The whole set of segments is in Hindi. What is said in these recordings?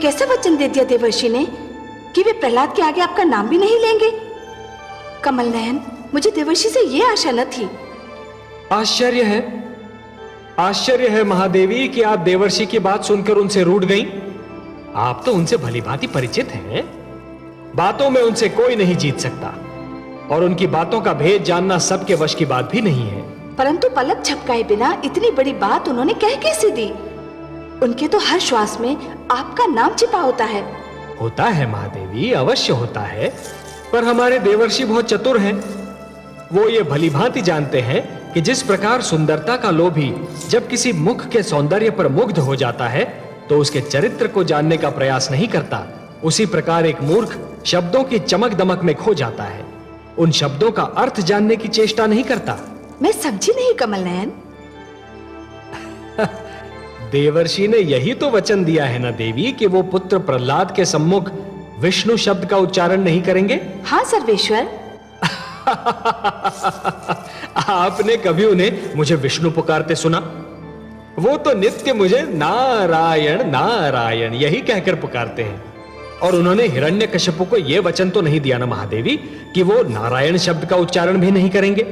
कैसा वचन दे दिया देवर्षि ने कि वे प्रहलाद के आगे आपका नाम भी नहीं लेंगे? कमल नयन, मुझे देवर्षि से ये आशा न थी। आश्चर्य है महादेवी कि आप देवर्षि की बात सुनकर उनसे रूठ गईं। आप तो उनसे भलीभांति परिचित हैं। बातों में उनसे कोई नहीं जीत सकता और उनकी बातों का भेद जानना सबके वश की बात भी नहीं है। परंतु पलक झपकाए बिना इतनी बड़ी बात उन्होंने कह कैसे दी? उनके तो हर श्वास में आपका नाम छिपा होता है। होता है महादेवी, अवश्य होता है, पर हमारे देवर्षि बहुत चतुर हैं। वो ये भलीभांति जानते हैं कि जिस प्रकार सुंदरता का लोभी जब किसी मुख के सौंदर्य पर मुग्ध हो जाता है तो उसके चरित्र को जानने का प्रयास नहीं करता, उसी प्रकार एक मूर्ख शब्दों की चमक दमक में खो जाता है, उन शब्दों का अर्थ जानने की चेष्टा नहीं करता। मैं समझी नहीं कमल नयन। देवर्षि ने यही तो वचन दिया है ना देवी कि वो पुत्र प्रहलाद के सम्मुख विष्णु शब्द का उच्चारण नहीं करेंगे। हाँ सर्वेश्वर। आपने कभी उन्हें मुझे विष्णु पुकारते सुना? वो तो नित्य मुझे नारायण नारायण यही कहकर पुकारते हैं। और उन्होंने हिरण्यकश्यप को यह वचन तो नहीं दिया ना महादेवी कि वो नारायण शब्द का उच्चारण भी नहीं करेंगे।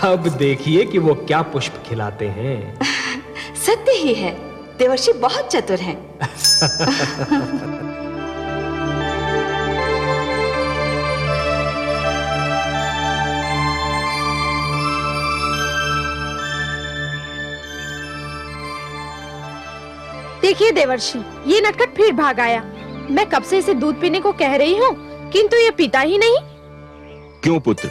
अब देखिए कि वो क्या पुष्प खिलाते हैं। सत्य ही है, देवर्षि बहुत चतुर हैं। देखिए देवर्षि, ये नटखट फिर भाग आया। मैं कब से इसे दूध पीने को कह रही हूँ, किंतु ये पीता ही नहीं। क्यों पुत्र,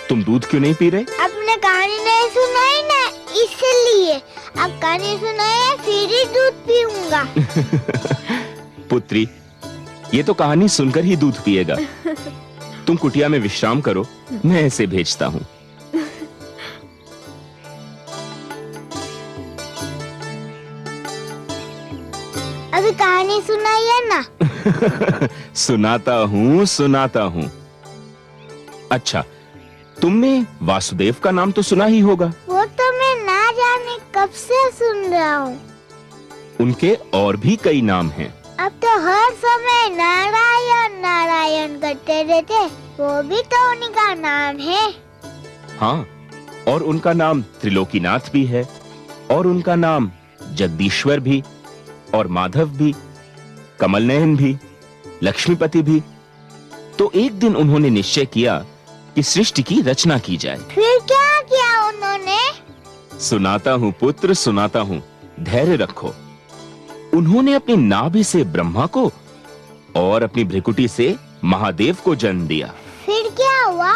तुम दूध क्यों नहीं पी रहे? आपने कहानी नहीं सुनाई ना, इसलिए। अब कहानी सुनाए फिर ही दूध पीऊंगा। पुत्री, ये तो कहानी सुनकर ही दूध पिएगा। तुम कुटिया में विश्राम करो, मैं इसे भेजता हूँ। अभी कहानी सुनाइए ना। सुनाता हूँ। अच्छा, तुमने वासुदेव का नाम तो सुना ही होगा। वो तो मैं ना जाने कब से सुन रहा हूँ। उनके और भी कई नाम हैं। अब तो हर समय नारायण नारायण करते रहते, वो भी तो उन्हीं का नाम है। हाँ, और उनका नाम त्रिलोकीनाथ भी है, और उनका नाम जगदीश्वर भी, और माधव भी, कमल नयन भी, लक्ष्मीपति भी। तो एक दिन उन्होंने निश्चय किया कि सृष्टि की रचना की जाए। फिर क्या किया उन्होंने? सुनाता हूँ पुत्र, सुनाता हूँ, धैर्य रखो। उन्होंने अपनी नाभि से ब्रह्मा को और अपनी भ्रिकुटी से महादेव को जन्म दिया। फिर क्या हुआ?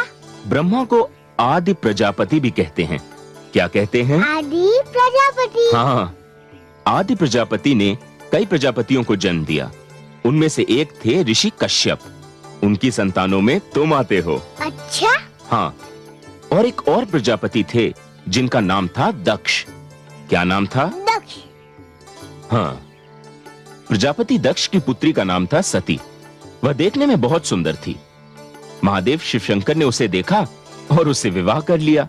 ब्रह्मा को आदि प्रजापति भी कहते हैं। क्या कहते हैं? आदि प्रजापति। हाँ, आदि प्रजापति ने कई प्रजापतियों को जन्म दिया। उनमें से एक थे ऋषि कश्यप। उनकी संतानों में तुम आते हो। अच्छा। हाँ, और एक और प्रजापति थे जिनका नाम था दक्ष। क्या नाम था? दक्ष। हाँ, प्रजापति दक्ष की पुत्री का नाम था सती। वह देखने में बहुत सुंदर थी। महादेव शिवशंकर ने उसे देखा और उससे विवाह कर लिया।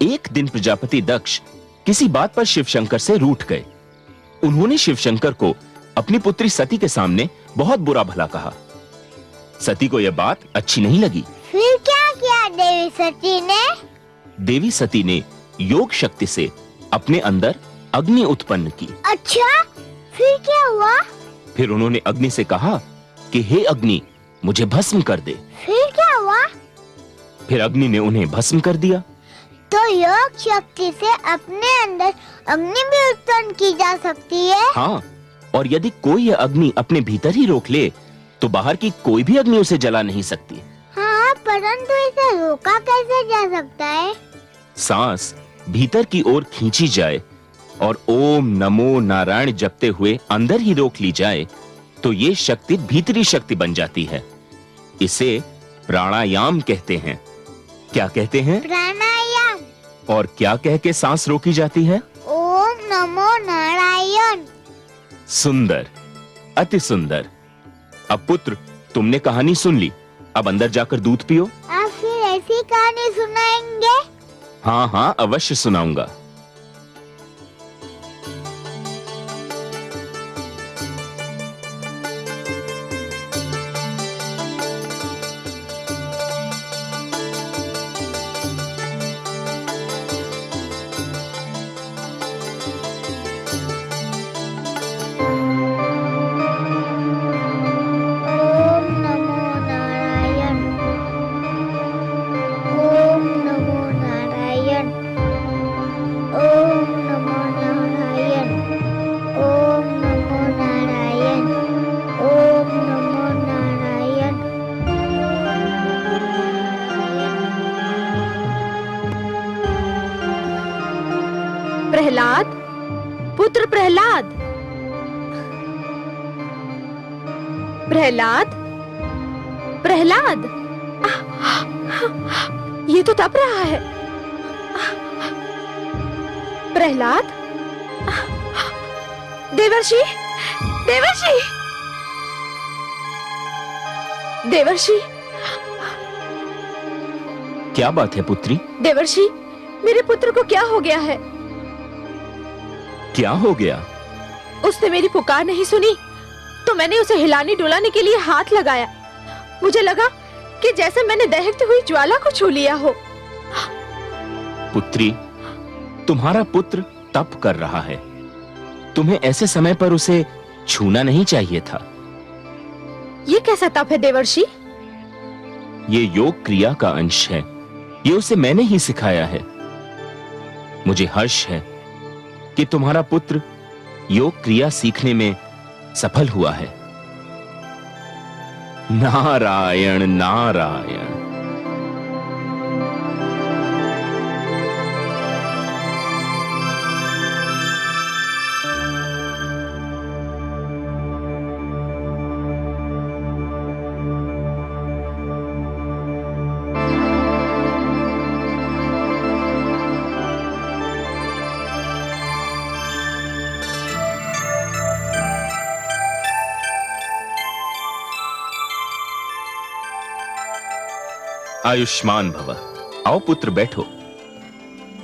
एक दिन प्रजापति दक्ष किसी बात पर शिवशंकर से रूठ गए। उन्होंने शिवशंकर को अपनी पुत्री सती के सामने बहुत बुरा भला कहा। सती को यह बात अच्छी नहीं लगी। फिर क्या किया देवी सती ने? देवी सती ने योग शक्ति से अपने अंदर अग्नि उत्पन्न की। अच्छा, फिर क्या हुआ? फिर उन्होंने अग्नि से कहा कि हे अग्नि, मुझे भस्म कर दे। फिर क्या हुआ? फिर अग्नि ने उन्हें भस्म कर दिया। तो योग शक्ति से अपने अंदर अग्नि भी उत्पन्न की जा सकती है? हाँ, और यदि कोई यह अग्नि अपने भीतर ही रोक ले तो बाहर की कोई भी अग्नि उसे जला नहीं सकती। हाँ, परंतु इसे रोका कैसे जा सकता है? सांस भीतर की ओर खींची जाए और ओम नमो नारायण जपते हुए अंदर ही रोक ली जाए तो ये शक्ति भीतरी शक्ति बन जाती है। इसे प्राणायाम कहते हैं। क्या कहते हैं? प्राणायाम। और क्या कह के सांस रोकी जाती है? ओम नमो नारायण। सुंदर, अति सुंदर। अब पुत्र, तुमने कहानी सुन ली, अब अंदर जाकर दूध पियो। आप फिर ऐसी कहानी सुनाएंगे? हाँ हाँ, अवश्य सुनाऊंगा। प्रहलाद, प्रहलाद, ये तो तप रहा है। प्रहलाद, देवर्षि, देवर्षि, देवर्षि। क्या बात है पुत्री? देवर्षि, मेरे पुत्र को क्या हो गया है? क्या हो गया? उसने मेरी पुकार नहीं सुनी तो मैंने उसे हिलाने डुलाने के लिए हाथ लगाया। मुझे लगा कि जैसे मैंने दहकती हुई ज्वाला को छू लिया हो। पुत्री, तुम्हारा पुत्र तप कर रहा है। तुम्हें ऐसे समय पर उसे छूना नहीं चाहिए था। ये कैसा तप है देवर्षि? ये योग क्रिया का अंश है। ये उसे मैंने ही सिखाया है। मुझे हर्ष है कि तुम्हारा पुत्र योग क्रिया सीखने में सफल हुआ है। नारायण नारायण। आयुष्मान भव। आओ पुत्र, बैठो।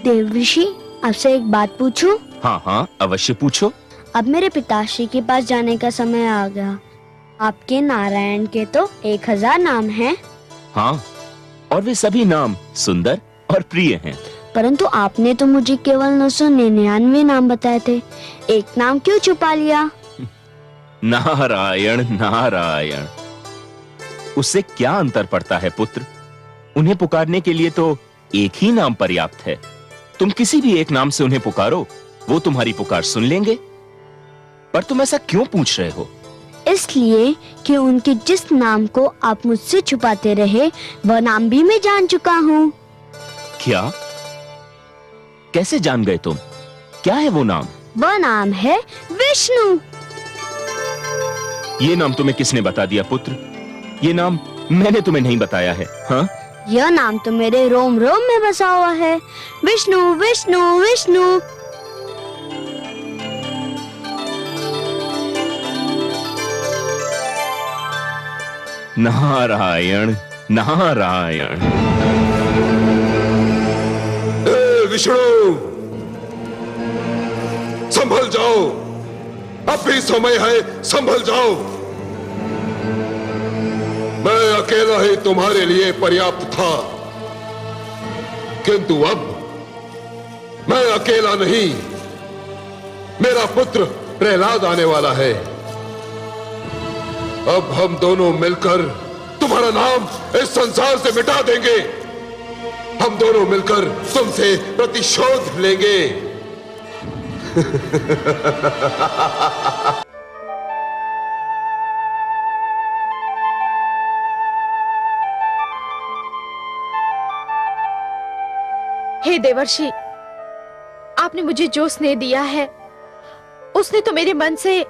देवर्षि, आपसे एक बात पूछूं? हाँ हाँ, अवश्य पूछो। अब मेरे पिताश्री के पास जाने का समय आ गया। आपके नारायण के तो 1000 नाम हैं। हाँ, और वे सभी नाम सुंदर और प्रिय हैं। परंतु आपने तो मुझे केवल 999 नाम बताए थे। एक नाम क्यों छुपा लिया? नारायण नारायण। उससे क्या अंतर पड़ता है पुत्र? उन्हें पुकारने के लिए तो एक ही नाम पर्याप्त है। तुम किसी भी एक नाम से उन्हें पुकारो, वो तुम्हारी पुकार सुन लेंगे। पर तुम ऐसा क्यों पूछ रहे हो? इसलिए कि उनके जिस नाम को आप मुझसे छुपाते रहे, वह नाम भी मैं जान चुका हूँ। क्या? कैसे जान गए तुम? क्या है वो नाम? वह नाम है विष्णु। ये नाम तुम्हें किसने बता दिया पुत्र? ये नाम मैंने तुम्हें नहीं बताया है। हाँ, यह नाम तो मेरे रोम रोम में बसा हुआ है। विष्णु विष्णु विष्णु। नारायण नारायण। विष्णु, संभल जाओ, अब भी समय है, संभल जाओ। मैं अकेला ही तुम्हारे लिए पर्याप्त था, किंतु अब मैं अकेला नहीं, मेरा पुत्र प्रहलाद आने वाला है। अब हम दोनों मिलकर तुम्हारा नाम इस संसार से मिटा देंगे। हम दोनों मिलकर तुमसे प्रतिशोध लेंगे। हे देवर्षि, आपने मुझे जो स्नेह दिया है, उसने तो मेरे मन से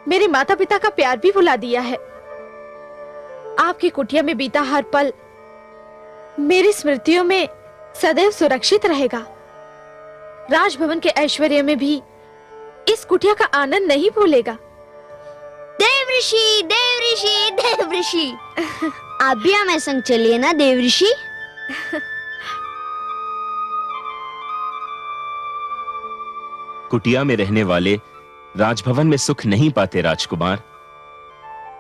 मेरे माता पिता का प्यार भी भुला दिया है। आपकी कुटिया में बीता हर पल मेरी स्मृतियों में सदैव सुरक्षित रहेगा। राजभवन के ऐश्वर्य में भी इस कुटिया का आनंद नहीं भूलेगा। देवऋषि देवऋषि देवऋषि। आप भी हमें संग चलिए ना देवऋषि। कुटिया में रहने वाले राजभवन में सुख नहीं पाते राजकुमार।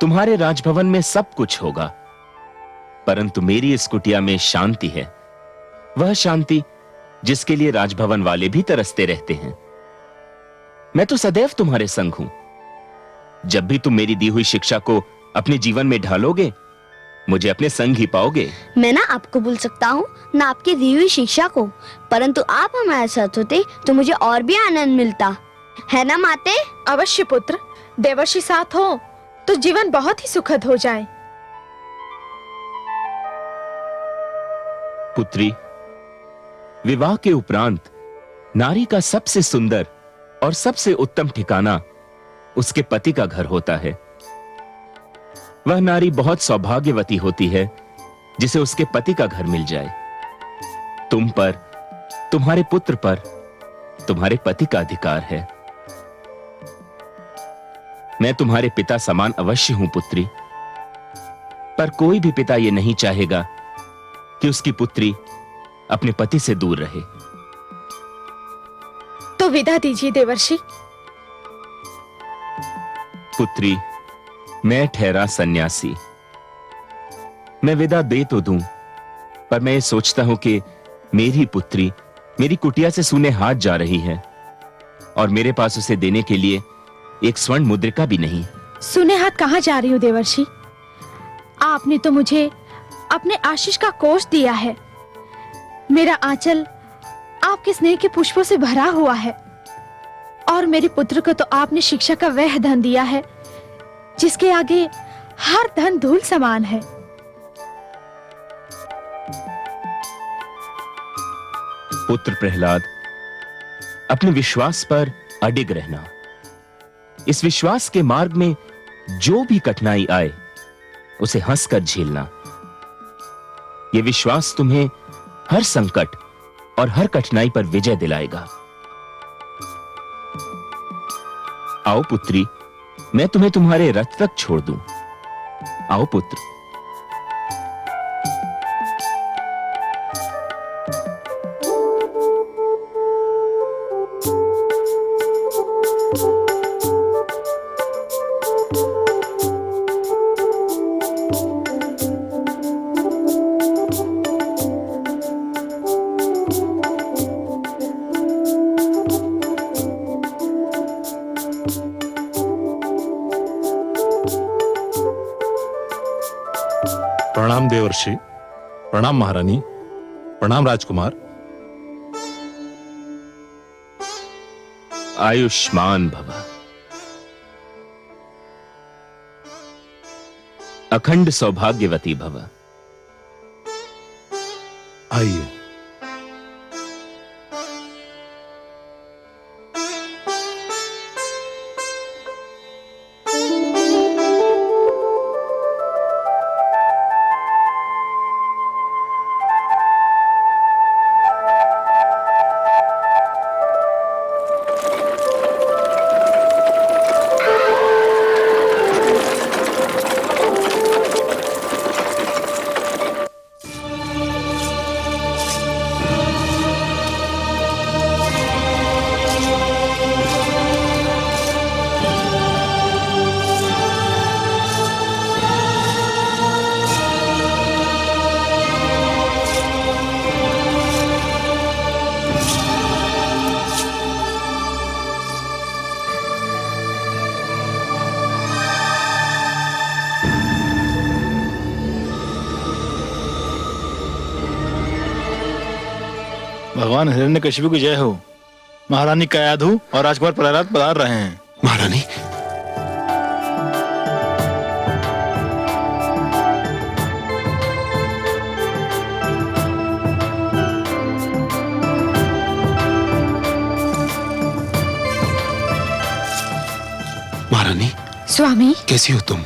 तुम्हारे राजभवन में सब कुछ होगा, परंतु मेरी इस कुटिया में शांति है। वह शांति जिसके लिए राजभवन वाले भी तरसते रहते हैं। मैं तो सदैव तुम्हारे संग हूं। जब भी तुम मेरी दी हुई शिक्षा को अपने जीवन में ढालोगे, मुझे अपने संग ही पाओगे। मैं ना आपको भूल सकता हूँ, ना आपकी दी हुई शिक्षा को, परंतु आप हमारे साथ होते तो मुझे और भी आनंद मिलता, है ना माते? अवश्य पुत्र, देवर्षि साथ हो तो जीवन बहुत ही सुखद हो जाए। पुत्री, विवाह के उपरांत नारी का सबसे सुंदर और सबसे उत्तम ठिकाना उसके पति का घर होता है। वह नारी बहुत सौभाग्यवती होती है जिसे उसके पति का घर मिल जाए। तुम पर, तुम्हारे पुत्र पर, तुम्हारे पति का अधिकार है। मैं तुम्हारे पिता समान अवश्य हूं पुत्री, पर कोई भी पिता यह नहीं चाहेगा कि उसकी पुत्री अपने पति से दूर रहे। तो विदा दीजिए देवर्षि। पुत्री, मैं ठहरा सन्यासी। मैं विदा दे तो दूं, पर मैं ये सोचता हूं कि मेरी पुत्री मेरी कुटिया से सूने हाथ जा रही है और मेरे पास उसे देने के लिए एक स्वर्ण मुद्रिका भी नहीं। सूने हाथ कहाँ जा रही हूँ देवर्षि? आपने तो मुझे अपने आशीष का कोष दिया है। मेरा आंचल आपके स्नेह के पुष्पों से भरा हुआ है और मेरे पुत्र को तो आपने शिक्षा का वह धन दिया है जिसके आगे हर धन धूल समान है। पुत्र प्रहलाद, अपने विश्वास पर अडिग रहना। इस विश्वास के मार्ग में जो भी कठिनाई आए उसे हंसकर झेलना। यह विश्वास तुम्हें हर संकट और हर कठिनाई पर विजय दिलाएगा। आओ पुत्री, मैं तुम्हें तुम्हारे रथ तक छोड़ दूं। आओ पुत्र। प्रणाम देवर्षि, प्रणाम महारानी, प्रणाम राजकुमार। आयुष्मान भव। अखंड सौभाग्यवती भव। आइए। भगवान हिरण्यकशिपु की जय हो। महारानी कयाधु और राजकुमार प्रहलाद पधार रहे हैं। महारानी, महारानी स्वामी, कैसी हो तुम?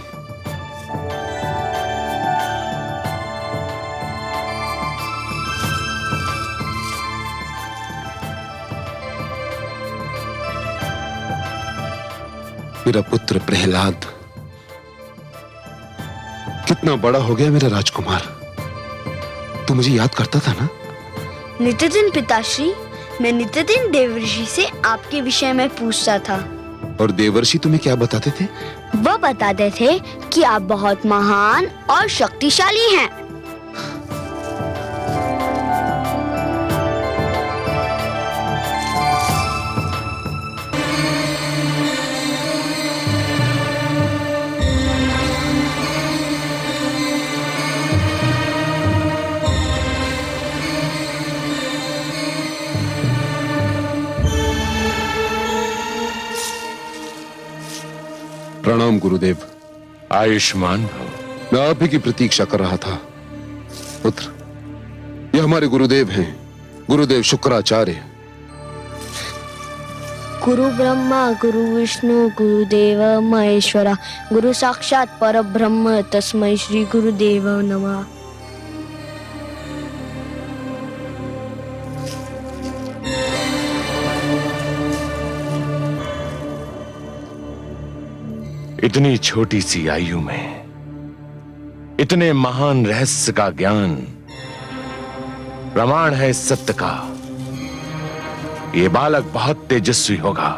मेरा पुत्र प्रहलाद कितना बड़ा हो गया मेरा राजकुमार। तू मुझे याद करता था ना? नित्य दिन पिताश्री, मैं नित्य दिन देवर्षि से आपके विषय में पूछता था। और देवर्षि तुम्हें क्या बताते थे? वो बताते थे कि आप बहुत महान और शक्तिशाली हैं। प्रणाम गुरुदेव। आयुष्मान भव। मैं आप ही की प्रतीक्षा कर रहा था। पुत्र, ये हमारे गुरुदेव हैं, गुरुदेव शुक्राचार्य। गुरु ब्रह्मा गुरु विष्णु गुरुदेव महेश्वरा गुरु साक्षात परब्रह्म तस्मै श्री गुरुदेव नमः। इतनी छोटी सी आयु में इतने महान रहस्य का ज्ञान, प्रमाण है इस सत्य का, ये बालक बहुत तेजस्वी होगा,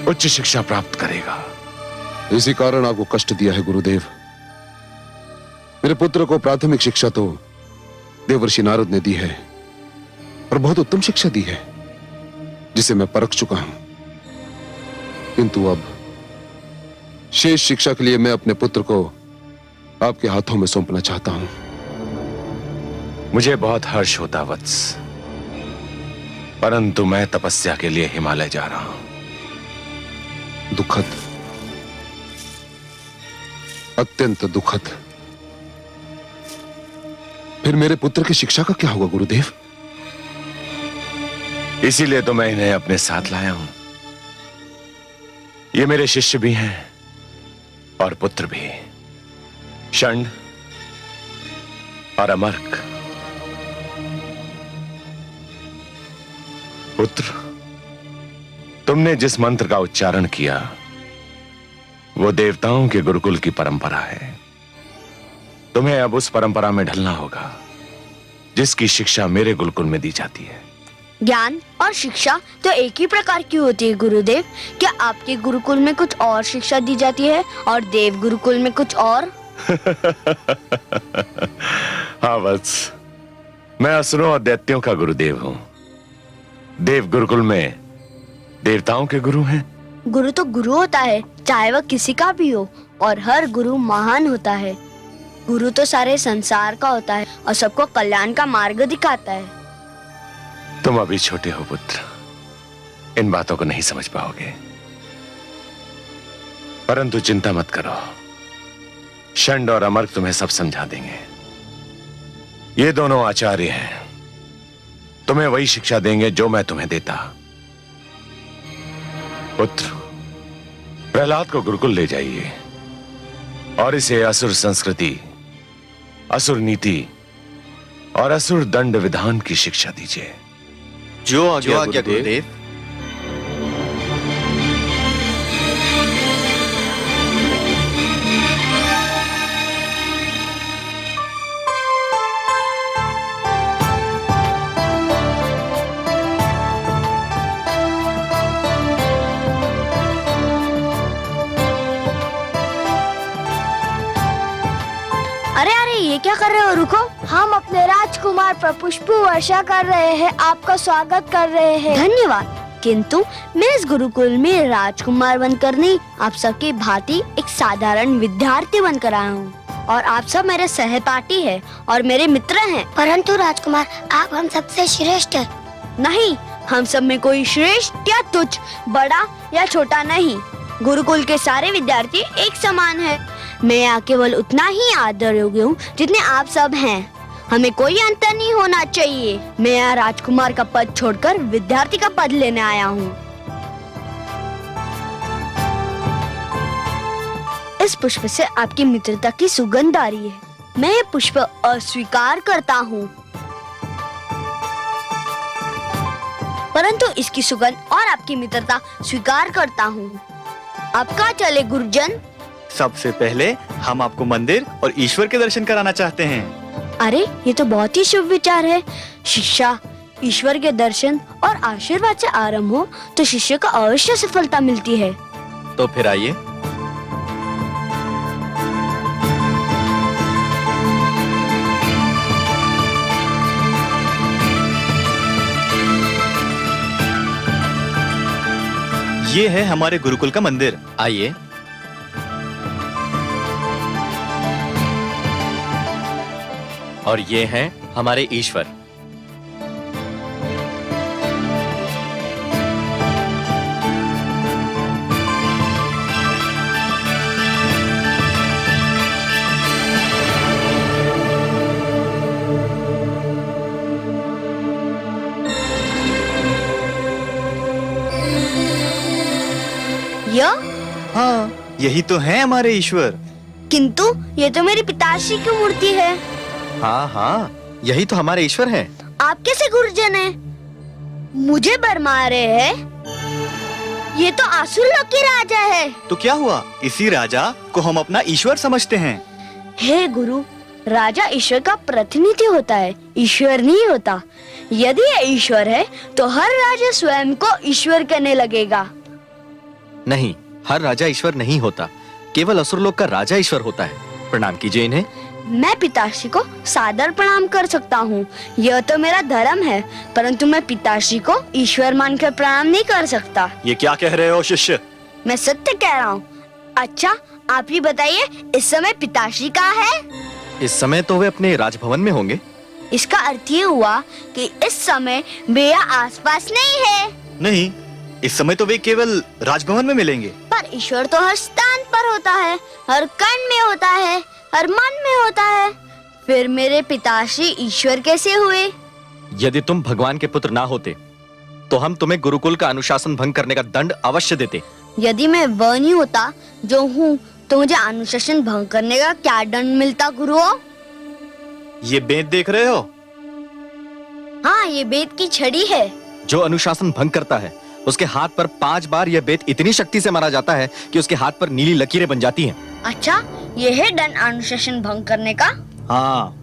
उच्च शिक्षा प्राप्त करेगा। इसी कारण आपको कष्ट दिया है गुरुदेव। मेरे पुत्र को प्राथमिक शिक्षा तो देवर्षि नारद ने दी है और बहुत उत्तम शिक्षा दी है जिसे मैं परख चुका हूं, किंतु अब शेष शिक्षा के लिए मैं अपने पुत्र को आपके हाथों में सौंपना चाहता हूं। मुझे बहुत हर्ष होता वत्स, परंतु मैं तपस्या के लिए हिमालय जा रहा हूं। दुखद, अत्यंत दुखद। फिर मेरे पुत्र की शिक्षा का क्या होगा गुरुदेव? इसीलिए तो मैं इन्हें अपने साथ लाया हूं। ये मेरे शिष्य भी हैं और पुत्र भी, षंड और अमर्क। पुत्र, तुमने जिस मंत्र का उच्चारण किया वो देवताओं के गुरुकुल की परंपरा है। तुम्हें अब उस परंपरा में ढलना होगा जिसकी शिक्षा मेरे गुरुकुल में दी जाती है। ज्ञान और शिक्षा तो एक ही प्रकार की होती है गुरुदेव। क्या आपके गुरुकुल में कुछ और शिक्षा दी जाती है और देव गुरुकुल में कुछ और? हाँ वत्स, मैं असुरों और दैत्यों का गुरुदेव हूँ। देव गुरुकुल में देवताओं के गुरु हैं। गुरु तो गुरु होता है, चाहे वह किसी का भी हो, और हर गुरु महान होता है। गुरु तो सारे संसार का होता है और सबको कल्याण का मार्ग दिखाता है। तुम अभी छोटे हो पुत्र, इन बातों को नहीं समझ पाओगे, परंतु चिंता मत करो, षंड और अमर्क तुम्हें सब समझा देंगे। ये दोनों आचार्य हैं, तुम्हें वही शिक्षा देंगे जो मैं तुम्हें देता। पुत्र, प्रहलाद को गुरुकुल ले जाइए और इसे असुर संस्कृति, असुर नीति और असुर दंड विधान की शिक्षा दीजिए। जो आज्ञा गुरुदेव। अरे अरे, ये क्या कर रहे हो? रुको। हम अपने राजकुमार पर पुष्प वर्षा कर रहे हैं, आपका स्वागत कर रहे हैं। धन्यवाद। किंतु मैं इस गुरुकुल में राजकुमार बनकर नहीं, आप सबकी भांति एक साधारण विद्यार्थी बनकर आया हूँ और आप सब मेरे सहपाठी हैं और मेरे मित्र हैं। परंतु राजकुमार, आप हम सबसे श्रेष्ठ हैं। नहीं, हम सब में कोई श्रेष्ठ या तुच्छ, बड़ा या छोटा नहीं। गुरुकुल के सारे विद्यार्थी एक समान हैं। मैं यहाँ केवल उतना ही आदर योग्य हूँ जितने आप सब हैं। हमें कोई अंतर नहीं होना चाहिए। मैं यहाँ राजकुमार का पद छोड़कर विद्यार्थी का पद लेने आया हूँ। इस पुष्प से आपकी मित्रता की सुगंध आ रही है। मैं ये पुष्प अस्वीकार करता हूँ, परंतु इसकी सुगंध और आपकी मित्रता स्वीकार करता हूँ। आप कहाँ चले गुरुजन? सबसे पहले हम आपको मंदिर और ईश्वर के दर्शन कराना चाहते हैं। अरे, ये तो बहुत ही शुभ विचार है। शिक्षा, ईश्वर के दर्शन और आशीर्वाद से आरंभ हो तो शिष्य को अवश्य सफलता मिलती है। तो फिर आइए। ये है हमारे गुरुकुल का मंदिर, आइए। और ये हैं हमारे ईश्वर। यही तो है हमारे ईश्वर। किंतु ये तो मेरी पिताश्री की मूर्ति है। हाँ हाँ, यही तो हमारे ईश्वर हैं। आप कैसे गुरुजन हैं? मुझे बरमा रहे हैं? ये तो आसुर लोक के राजा है। तो क्या हुआ, इसी राजा को हम अपना ईश्वर समझते हैं। हे गुरु, राजा ईश्वर का प्रतिनिधि होता है, ईश्वर नहीं होता। यदि ये ईश्वर है तो हर राजा स्वयं को ईश्वर कहने लगेगा। नहीं, हर राजा ईश्वर नहीं होता, केवल असुर लोक का राजा ईश्वर होता है। प्रणाम कीजिए इन्हें। मैं पिताश्री को सादर प्रणाम कर सकता हूँ, यह तो मेरा धर्म है, परंतु मैं पिताश्री को ईश्वर मानकर प्रणाम नहीं कर सकता। ये क्या कह रहे हो शिष्य? मैं सत्य कह रहा हूँ। अच्छा, आप ही बताइए, इस समय पिताश्री कहाँ है? इस समय तो वे अपने राजभवन में होंगे। इसका अर्थ ये हुआ कि इस समय वे आसपास नहीं है। नहीं, इस समय तो वे केवल राजभवन में मिलेंगे। पर ईश्वर तो हर स्थान पर होता है, हर कण में होता है, हर मन में होता है। फिर मेरे पिताश्री ईश्वर कैसे हुए? यदि तुम भगवान के पुत्र ना होते तो हम तुम्हें गुरुकुल का अनुशासन भंग करने का दंड अवश्य देते। यदि मैं वह नहीं होता जो हूँ, तो मुझे अनुशासन भंग करने का क्या दंड मिलता गुरुओं? ये बेत देख रहे हो? हाँ, ये बेत की छड़ी है। जो अनुशासन भंग करता है उसके हाथ पर 5 बार यह बेत इतनी शक्ति से मारा जाता है कि उसके हाथ पर नीली लकीरें बन जाती हैं। अच्छा, ये है दंड अनुशासन भंग करने का? हाँ।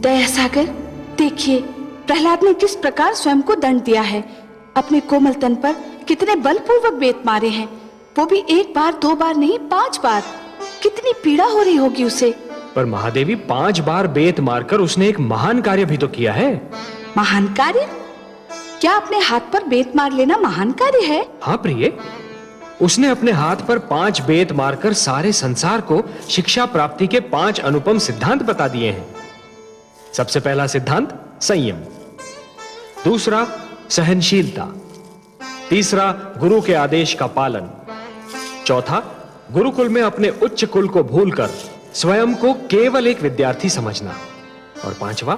दया सागर, देखिए प्रहलाद ने किस प्रकार स्वयं को दंड दिया है। अपने कोमल तन पर कितने बलपूर्वक बेत मारे हैं, वो भी 1 बार 2 बार नहीं 5 बार। कितनी पीड़ा हो रही होगी उसे। पर महादेवी 5 बार बेत मारकर उसने एक महान कार्य भी तो किया है। महान कार्य? क्या अपने हाथ पर बेत मार लेना महान कार्य है? हाँ प्रिय, उसने अपने हाथ पर 5 बेत मारकर सारे संसार को शिक्षा प्राप्ति के 5 अनुपम सिद्धांत बता दिए हैं। सबसे पहला सिद्धांत संयम, दूसरा सहनशीलता, तीसरा गुरु के आदेश का पालन, चौथा गुरुकुल में अपने उच्च कुल को भूलकर स्वयं को केवल एक विद्यार्थी समझना, और पांचवा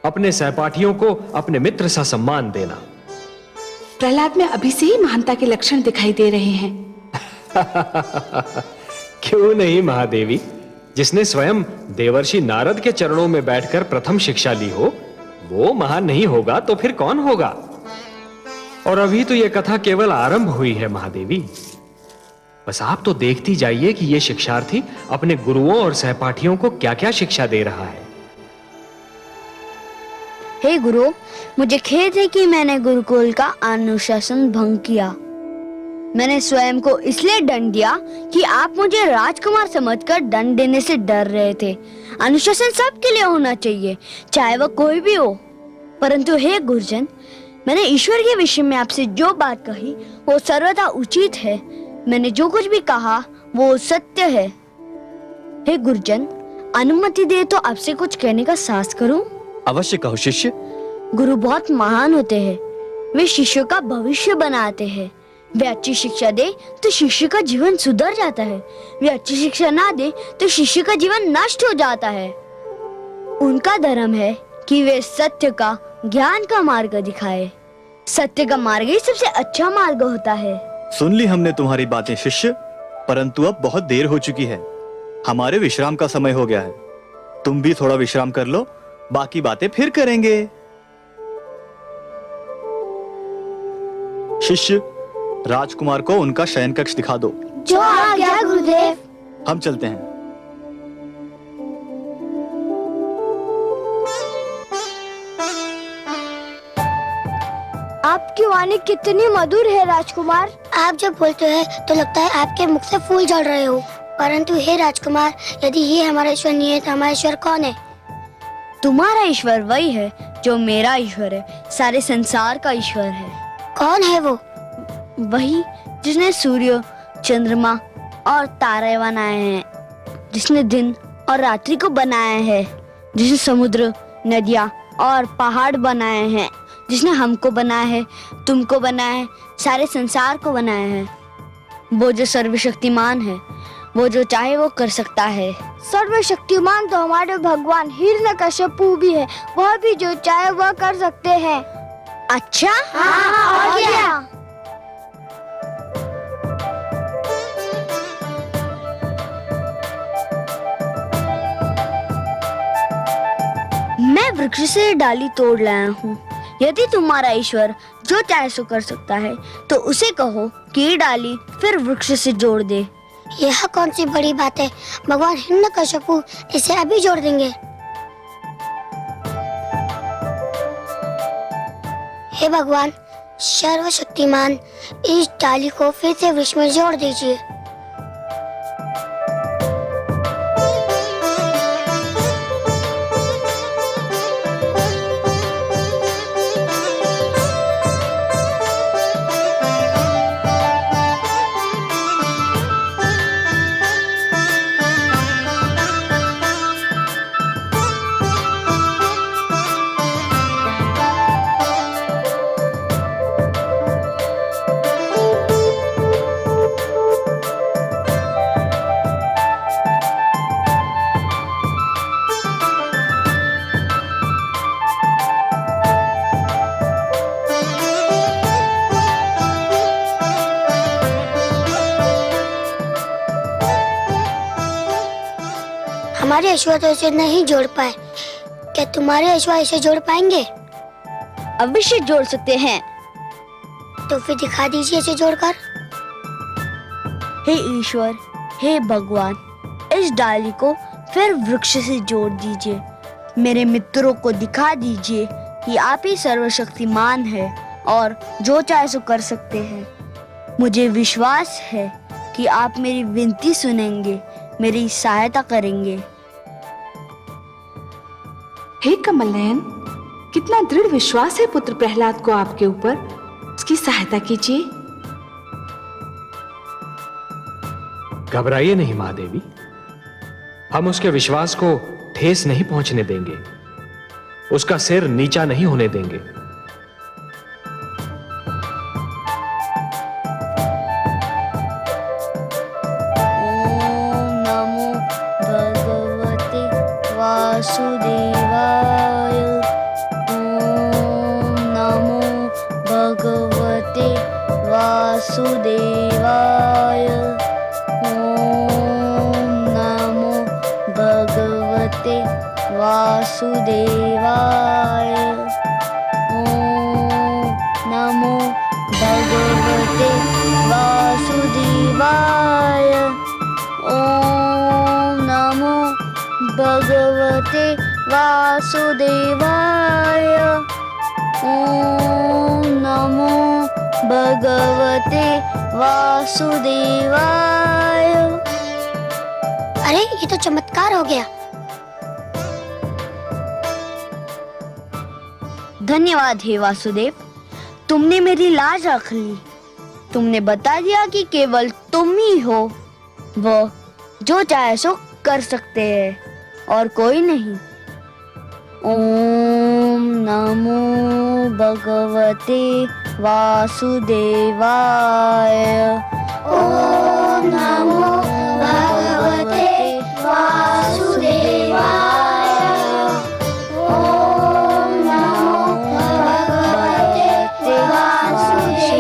अपने सहपाठियों को अपने मित्र सा सम्मान देना। प्रहलाद में अभी से ही महानता के लक्षण दिखाई दे रहे हैं। क्यों नहीं महादेवी, जिसने स्वयं देवर्षि नारद के चरणों में बैठकर प्रथम शिक्षा ली हो, वो महान नहीं होगा तो फिर कौन होगा? और अभी तो यह कथा केवल आरंभ हुई है महादेवी। बस आप तो देखती जाइए कि ये शिक्षार्थी अपने गुरुओं और सहपाठियों को क्या-क्या शिक्षा दे रहा है। हे गुरु, मुझे खेद है कि मैंने गुरुकुल का अनुशासन भंग किया। मैंने स्वयं को इसलिए दंड दिया कि आप मुझे राजकुमार समझकर दंड देने से डर रहे थे। अनुशासन सबके लिए होना चाहिए, चाहे वह कोई भी हो। परंतु हे गुरुजन, मैंने ईश्वर के विषय में आपसे जो बात कही वो सर्वथा उचित है। मैंने जो कुछ भी कहा वो सत्य है। हे गुरुजन, अनुमति दे तो आपसे कुछ कहने का साहस करूं? अवश्य कहो शिष्य। गुरु बहुत महान होते हैं, वे शिष्यों का भविष्य बनाते हैं। वे अच्छी शिक्षा दे तो शिष्य का जीवन सुधर जाता है, वे अच्छी शिक्षा ना दे तो शिष्य का जीवन नष्ट हो जाता है। उनका धर्म है कि वे सत्य का, ज्ञान का मार्ग दिखाए। सत्य का मार्ग ही सबसे अच्छा मार्ग होता है। सुन ली हमने तुम्हारी बातें शिष्य, परंतु अब बहुत देर हो चुकी है, हमारे विश्राम का समय हो गया है। तुम भी थोड़ा विश्राम कर लो, बाकी बातें फिर करेंगे। शिष्य, राजकुमार को उनका शयन कक्ष दिखा दो। जो आज्ञा गुरुदेव। हम चलते हैं। आपकी वाणी कितनी मधुर है राजकुमार। आप जब बोलते हैं तो लगता है आपके मुख से फूल झड़ रहे हो। परंतु हे राजकुमार, यदि ये हमारा ईश्वर नहीं है तो हमारा ईश्वर कौन है? तुम्हारा ईश्वर वही है जो मेरा ईश्वर है, सारे संसार का ईश्वर है। कौन है वो? वही जिसने सूर्य, चंद्रमा और तारे बनाए हैं, जिसने दिन और रात्रि को बनाया है, जिसने समुद्र, नदियाँ और पहाड़ बनाए हैं, जिसने हमको बनाया है, तुमको बनाया है, सारे संसार को बनाया है। वो जो सर्वशक्तिमान है, वो जो चाहे वो कर सकता है। सर्वशक्तिमान तो हमारे भगवान हिरण्यकश्यपु भी है, वह भी जो चाहे वह कर सकते हैं। अच्छा, हाँ, और क्या? मैं वृक्ष से डाली तोड़ लाया हूँ। यदि तुम्हारा ईश्वर जो चाहे सो कर सकता है तो उसे कहो कि ये डाली फिर वृक्ष से जोड़ दे। यह कौन सी बड़ी बात है? भगवान हिरण्यकश्यपु इसे अभी जोड़ देंगे। हे भगवान सर्वशक्तिमान, इस डाली को फिर से वृक्ष में जोड़ दीजिए। हमारे ईश्वर तो इसे नहीं जोड़ पाए, क्या तुम्हारे ईश्वर इसे जोड़ पाएंगे? अवश्य जोड़ सकते हैं। तो फिर दिखा दीजिए इसे जोड़कर। हे ईश्वर, हे भगवान, इस डाली को फिर वृक्ष से जोड़ दीजिए। मेरे मित्रों को दिखा दीजिए कि आप ही सर्वशक्तिमान है और जो चाहे सो कर सकते हैं। मुझे विश्वास है कि आप मेरी विनती सुनेंगे, मेरी सहायता करेंगे। हे कमल नयन, कितना दृढ़ विश्वास है पुत्र प्रहलाद को आपके ऊपर। उसकी सहायता कीजिए। घबराइए नहीं महादेवी, हम उसके विश्वास को ठेस नहीं पहुंचने देंगे, उसका सिर नीचा नहीं होने देंगे। ओम नमो भगवते वासुदेवाय। ओम नमो भगवते वासुदेवाय। ओम नमो भगवते वासुदेवाय। ओम नमो भगवते वासुदेवाय। ओम नमो भगवते वासुदेवाय। ओम नमो भगवते वासुदेवाय। अरे ये तो चमत्कार हो गया। धन्यवाद हे वासुदेव, तुमने मेरी लाज रख ली। तुमने बता दिया कि केवल तुम ही हो वो जो चाहे सो कर सकते हैं और कोई नहीं। ओम नमो भगवते वासुदेवाय। ओम नमो भगवते वासुदेवाय। ओम नमो भगवते वासुदेवाय।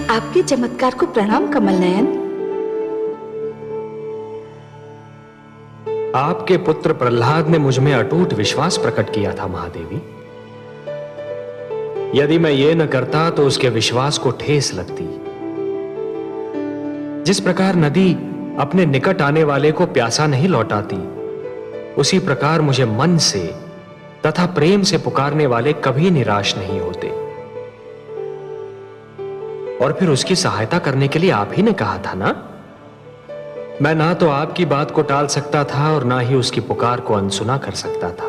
आपके चमत्कार को प्रणाम कमल नयन। आपके पुत्र प्रहलाद ने मुझ में अटूट विश्वास प्रकट किया था महादेवी। यदि मैं ये न करता तो उसके विश्वास को ठेस लगती। जिस प्रकार नदी अपने निकट आने वाले को प्यासा नहीं लौटाती, उसी प्रकार मुझे मन से तथा प्रेम से पुकारने वाले कभी निराश नहीं होते। और फिर उसकी सहायता करने के लिए आप ही ने कहा था ना? मैं ना तो आपकी बात को टाल सकता था और ना ही उसकी पुकार को अनसुना कर सकता था।